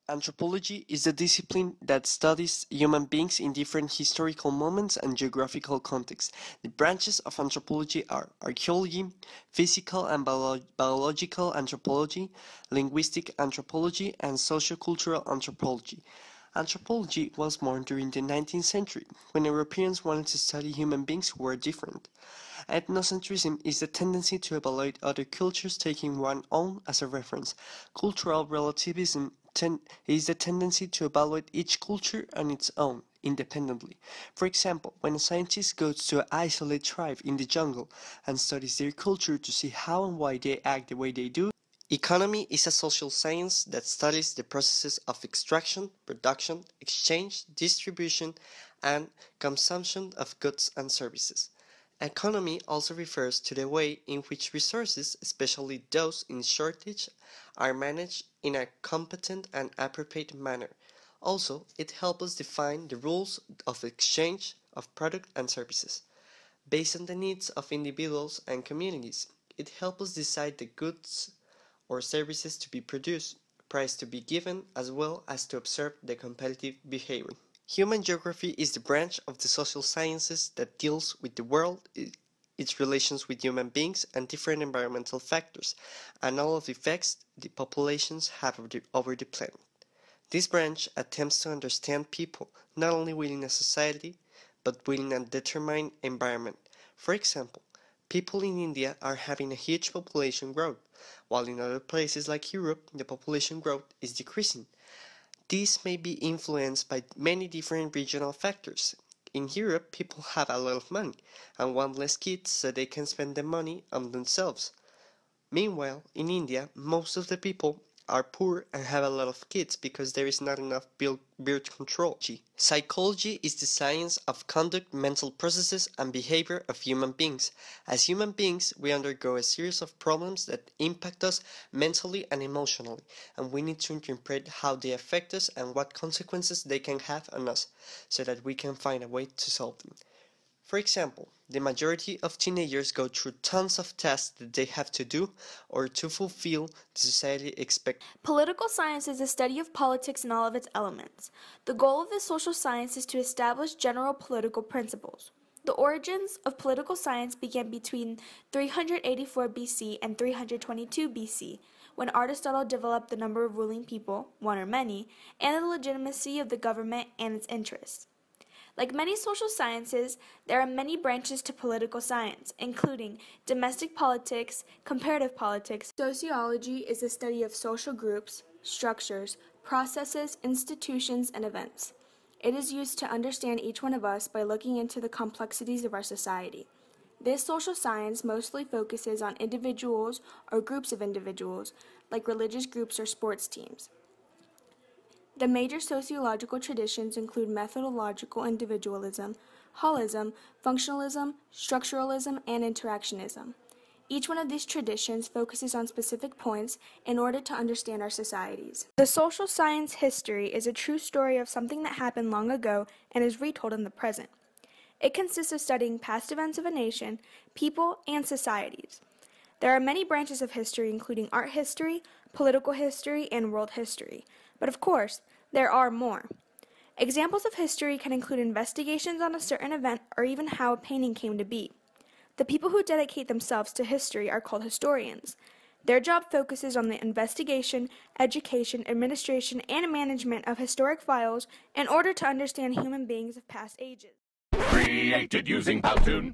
Anthropology is the discipline that studies human beings in different historical moments and geographical contexts. The branches of anthropology are archaeology, physical and biological anthropology, linguistic anthropology, and sociocultural anthropology. Anthropology was born during the 19th century, when Europeans wanted to study human beings who were different. Ethnocentrism is the tendency to evaluate other cultures taking one's own as a reference. Cultural relativism is the tendency to evaluate each culture on its own, independently. For example, when a scientist goes to an isolated tribe in the jungle and studies their culture to see how and why they act the way they do. Economy is a social science that studies the processes of extraction, production, exchange, distribution, and consumption of goods and services. Economy also refers to the way in which resources, especially those in shortage, are managed in a competent and appropriate manner. Also, it helps us define the rules of exchange of products and services. Based on the needs of individuals and communities, it helps us decide the goods or services to be produced, price to be given, as well as to observe the competitive behavior. Human geography is the branch of the social sciences that deals with the world, its relations with human beings and different environmental factors, and all of the effects the populations have over the planet. This branch attempts to understand people not only within a society, but within a determined environment. For example, people in India are having a huge population growth, while in other places like Europe, the population growth is decreasing. This may be influenced by many different regional factors. In Europe, people have a lot of money and want less kids so they can spend the money on themselves. Meanwhile, in India, most of the people are poor and have a lot of kids because there is not enough birth control. Psychology is the science of conduct, mental processes, and behavior of human beings. As human beings, we undergo a series of problems that impact us mentally and emotionally, and we need to interpret how they affect us and what consequences they can have on us, so that we can find a way to solve them. For example, the majority of teenagers go through tons of tasks that they have to do or to fulfill the society expects. Political science is the study of politics and all of its elements. The goal of this social science is to establish general political principles. The origins of political science began between 384 BC and 322 BC, when Aristotle developed the number of ruling people, one or many, and the legitimacy of the government and its interests. Like many social sciences, there are many branches to political science, including domestic politics, comparative politics. Sociology is the study of social groups, structures, processes, institutions, and events. It is used to understand each one of us by looking into the complexities of our society. This social science mostly focuses on individuals or groups of individuals, like religious groups or sports teams. The major sociological traditions include methodological individualism, holism, functionalism, structuralism, and interactionism. Each one of these traditions focuses on specific points in order to understand our societies. The social science history is a true story of something that happened long ago and is retold in the present. It consists of studying past events of a nation, people, and societies. There are many branches of history, including art history, political history, and world history. But of course, there are more. Examples of history can include investigations on a certain event or even how a painting came to be. The people who dedicate themselves to history are called historians. Their job focuses on the investigation, education, administration, and management of historic files in order to understand human beings of past ages. Created using Powtoon.